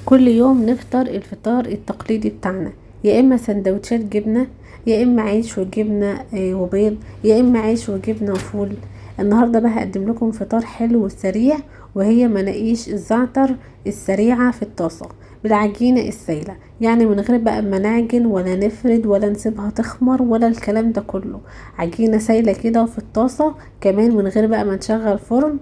كل يوم نفطر الفطار التقليدي بتاعنا، يا اما سندوتشات جبنة، يا اما عيش وجبنة وبيض، يا اما عيش وجبنة وفول. النهاردة بقى هقدم لكم فطار حلو وسريع، وهي مناقيش الزعتر السريعة في الطاسة بالعجينة السايلة. يعني من غير بقى ما نعجن ولا نفرد ولا نسيبها تخمر ولا الكلام ده كله، عجينة سايلة كده في الطاسة، كمان من غير بقى ما نشغل فرن.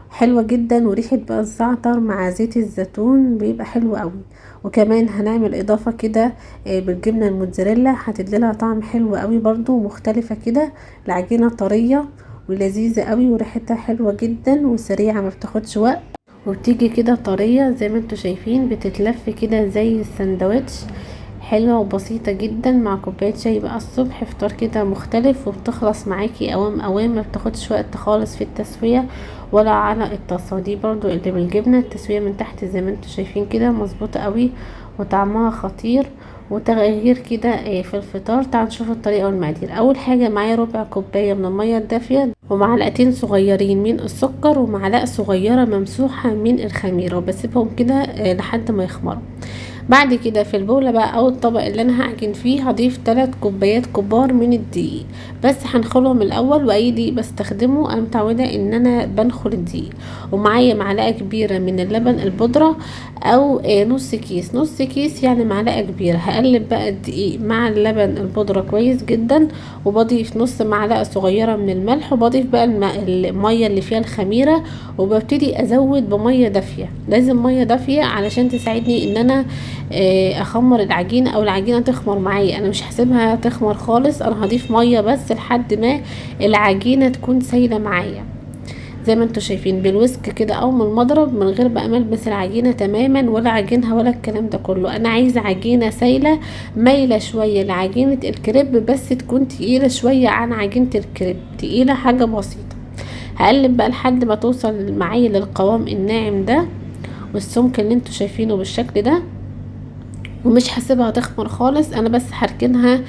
حلوة جدا، وريحة بقى الزعتر مع زيت الزيتون بيبقى حلو قوي. وكمان هنعمل اضافة كده بالجبنة الموتزاريلا، هتديلها طعم حلو قوي برضو ومختلفة كده. العجينة طرية ولذيذة قوي، وريحتها حلوة جدا وسريعة، ما بتاخدش وقت، وبتيجي كده طرية زي ما انتوا شايفين، بتتلف كده زي السندوتش. حلوة وبسيطة جدا مع كوباية شاي بقى الصبح، فطار كده مختلف، وبتخلص معاكي اوام اوام، ما بتاخدش وقت خالص في التسوية ولا على الطاسة. دي برضو اللي بالجبنة، التسوية من تحت زي ما انتوا شايفين كده مظبوطة قوي، وطعمها خطير وتغيير كده في الفطار. تعالوا نشوف الطريقة والمقادير. اول حاجة معايا ربع كوباية من المية الدافية، ومعلقتين صغيرين من السكر، ومعلقة صغيرة ممسوحة من الخميرة، وبسيبهم كده لحد ما يخمروا. بعد كده في البولة بقى او الطبق اللي انا هعجن فيه، هضيف 3 كوبايات كبار من الدقيق، بس هنخلهم الاول، واي دقيق بستخدمه انا متعوده ان انا بنخل الدقيق. ومعايا معلقه كبيره من اللبن البودره، او نص كيس يعني معلقه كبيره. هقلب بقى الدقيق مع اللبن البودره كويس جدا، وبضيف نص معلقه صغيره من الملح، وبضيف بقى الميه اللي فيها الخميره، وببتدي ازود بميه دافيه. لازم ميه دافيه علشان تساعدني ان انا اخمر العجينه، او العجينه تخمر معايا. انا مش هسيبها تخمر خالص، انا هضيف ميه بس لحد ما العجينه تكون سايله معايا زي ما انتوا شايفين بالويسك كده او من المضرب، من غير بقى ملبس العجينه تماما ولا عجينها ولا الكلام ده كله. انا عايزه عجينه سايله مايله شويه لعجينه الكريب، بس تكون تقيله شويه عن عجينه الكريب، تقيله حاجه بسيطه. هقلب بقى لحد ما توصل معايا للقوام الناعم ده والسمك اللي انتوا شايفينه بالشكل ده. ومش هسيبها تخمر خالص، انا بس هركنها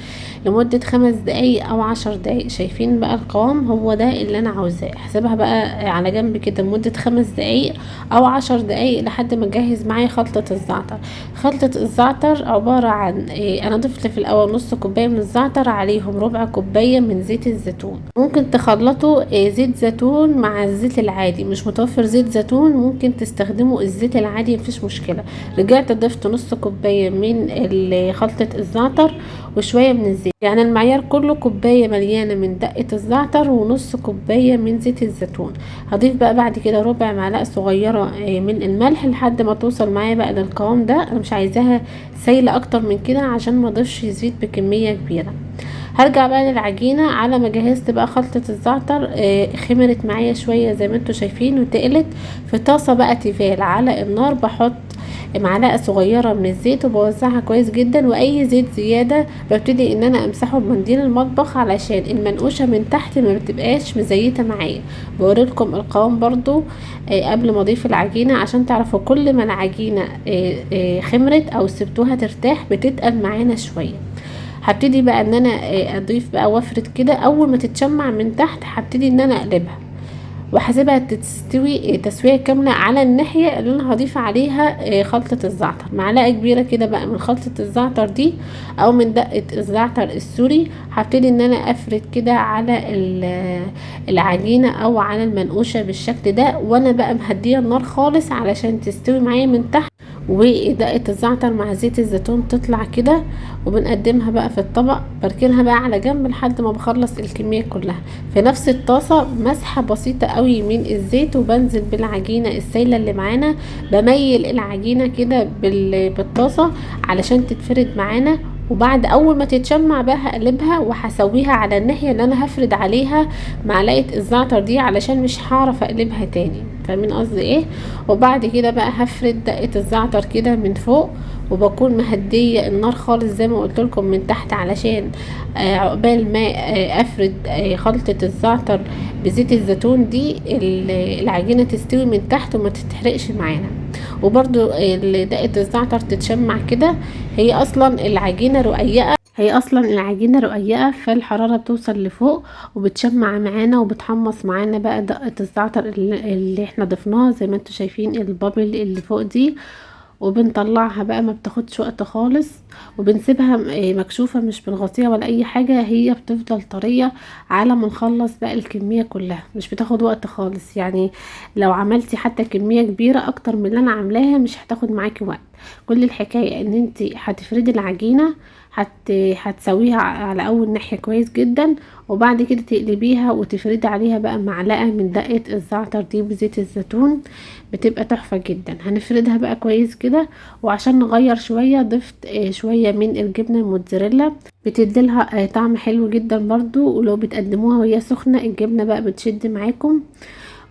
لمدة 5 دقايق او 10 دقايق. شايفين بقى القوام هو ده اللي انا عاوزاه. هسيبها بقى على جنب كده لمدة 5 دقايق او 10 دقايق لحد ما اجهز معايا خلطة الزعتر. خلطة الزعتر عبارة عن انا ضفت في الاول نص كوباية من الزعتر، عليهم ربع كوباية من زيت الزيتون. ممكن تخلطوا زيت زيتون مع الزيت العادي، مش متوفر زيت زيتون ممكن تستخدموا الزيت العادي، مفيش مشكلة. رجعت ضفت نص كوباية من خلطة الزعتر وشوية من الزيت، يعني المعيار كله كوباية مليانة من دقة الزعتر ونص كوباية من زيت الزيتون. هضيف بقى بعد كده ربع معلقة صغيرة من الملح لحد ما توصل معايا بقى للقوام ده. انا مش عايزاها سايلة اكتر من كده عشان ما اضيفش زيت بكمية كبيرة. هرجع بقى للعجينة على ما جهزت بقى خلطة الزعتر. خمرت معايا شوية زي ما انتوا شايفين وتقلت. في طاسة بقى تيفال على النار بحط معلقة صغيرة من الزيت وبوزعها كويس جدا، واي زيت زيادة ببتدي ان انا امسحه بمنديل المطبخ علشان المنقوشة من تحت ما بتبقاش مزيتة معايا. بوريلكم القوام برضو قبل ما اضيف العجينة عشان تعرفوا كل ما العجينة خمرت او سبتوها ترتاح بتتقل معانا شوية. هبتدي بقى ان انا اضيف بقى وافرد كده. اول ما تتشمع من تحت هبتدي ان انا اقلبها، وهسيبها تستوي تسوية كاملة على الناحية اللي انا هضيف عليها خلطة الزعتر. معلقة كبيرة كده بقى من خلطة الزعتر دي او من دقة الزعتر السوري، هبتدي ان انا افرد كده على العجينة او على المنقوشة بالشكل ده، وانا بقى مهدية النار خالص علشان تستوي معايا من تحت، ودقة الزعتر مع زيت الزيتون تطلع كده. وبنقدمها بقى في الطبق، بركنها بقى على جنب لحد ما بخلص الكمية كلها. في نفس الطاسة مسحة بسيطة قوي من الزيت، وبنزل بالعجينة السايلة اللي معانا. بميل العجينة كده بالطاسة علشان تتفرد معانا. وبعد اول ما تتشمع بقى هقلبها وهسويها على الناحية اللي انا هفرد عليها معلقة الزعتر دي، علشان مش هعرف اقلبها تاني. فاهمين قصدي ايه؟ وبعد كده بقى هفرد دقة الزعتر كده من فوق، وبكون مهدية النار خالص زي ما قلت لكم من تحت، علشان عقبال ما افرد خلطة الزعتر بزيت الزيتون دي العجينة تستوي من تحت وما تتحرقش معانا. وبرضو دقة الزعتر تتشمع كده. هي اصلا العجينة رقيقة، فالحرارة بتوصل لفوق وبتشمع معانا وبتحمص معانا بقى دقة الزعتر اللي احنا ضفناها زي ما انتوا شايفين البابل اللي فوق دي. وبنطلعها بقى، ما بتاخدش وقت خالص، وبنسيبها مكشوفة، مش بنغطيها ولا اي حاجة، هي بتفضل طرية على ما نخلص بقى الكمية كلها. مش بتاخد وقت خالص يعني، لو عملتي حتى كمية كبيرة اكتر من اللي انا عاملاها مش هتاخد معاكي وقت. كل الحكاية ان انت هتفردي العجينة، هتسويها على اول ناحية كويس جدا، وبعد كده تقلبيها وتفردي عليها بقى معلقة من دقة الزعتر دي بزيت الزيتون، بتبقى تحفة جدا. هنفردها بقى كويس كده. وعشان نغير شوية ضفت شوية من الجبنة الموتزاريلا، بتديلها طعم حلو جدا برضو. ولو بتقدموها وهي سخنة الجبنة بقى بتشد معاكم.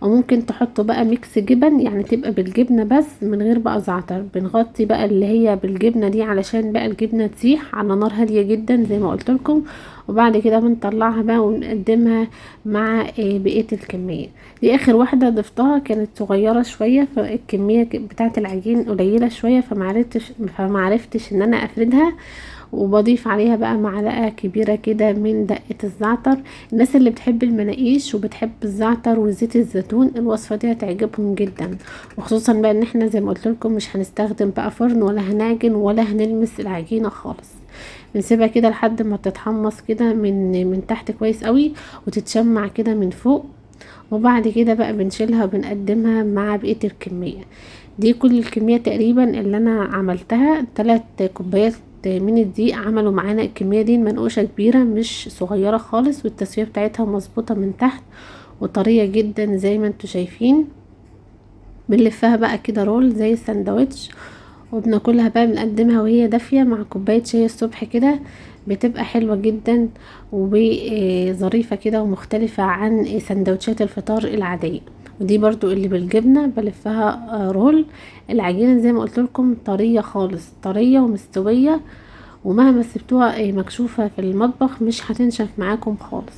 وممكن تحطوا بقى ميكس جبن، يعني تبقى بالجبنة بس من غير بقى زعتر. بنغطي بقى اللي هي بالجبنة دي علشان بقى الجبنة تسيح على نار هادية جدا زي ما قلت لكم. وبعد كده بنطلعها بقى ونقدمها مع بقية الكمية. دي اخر واحدة ضفتها، كانت صغيرة شوية، فالكمية بتاعة العجين قليلة شوية، فمعرفتش ان انا افردها. وبضيف عليها بقى معلقة كبيرة كده من دقة الزعتر. الناس اللي بتحب المناقيش وبتحب الزعتر وزيت الزيتون الوصفة دي هتعجبهم جدا. وخصوصا بقى ان احنا زي ما قلت لكم مش هنستخدم بقى فرن ولا هنعجن ولا هنلمس العجينة خالص. بنسيبها كده لحد ما تتحمص كده من تحت كويس قوي، وتتشمع كده من فوق. وبعد كده بقى بنشيلها وبنقدمها مع بقية الكمية. دي كل الكمية تقريبا اللي انا عملتها، 3 كوبايات من الدقيق عملوا معانا الكمية دي. المنقوشة كبيرة مش صغيرة خالص، والتسوية بتاعتها مظبوطة من تحت وطرية جدا زي ما انتوا شايفين. بنلفها بقى كده رول زي الساندوتش، وبناكلها بقى، بنقدمها وهي دافية مع كوباية شاي الصبح كده. بتبقى حلوة جدا وظريفة كده ومختلفة عن سندوتشات الفطار العادية. ودي برضو اللي بالجبنة بلفها رول. العجينة زي ما قلت لكم طرية خالص، طرية ومستوية، ومهما سبتوها مكشوفة في المطبخ مش هتنشف معاكم خالص.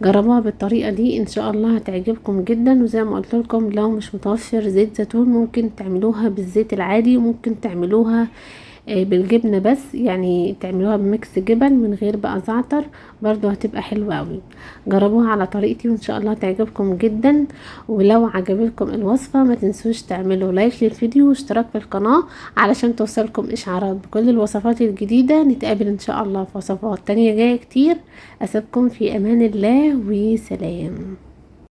جربوها بالطريقة دي ان شاء الله هتعجبكم جدا. وزي ما قلت لكم لو مش متوفر زيت زيتون ممكن تعملوها بالزيت العادي، وممكن تعملوها بالجبنة بس، يعني تعملوها بميكس جبن من غير بقى زعتر، برضو هتبقى حلوة قوي. جربوها على طريقتي وان شاء الله تعجبكم جدا. ولو عجبتكم الوصفة ما تنسوش تعملوا لايك للفيديو واشتراك في القناة علشان توصلكم اشعارات بكل الوصفات الجديدة. نتقابل ان شاء الله في وصفات تانية جاية كتير. اسيبكم في امان الله وسلام.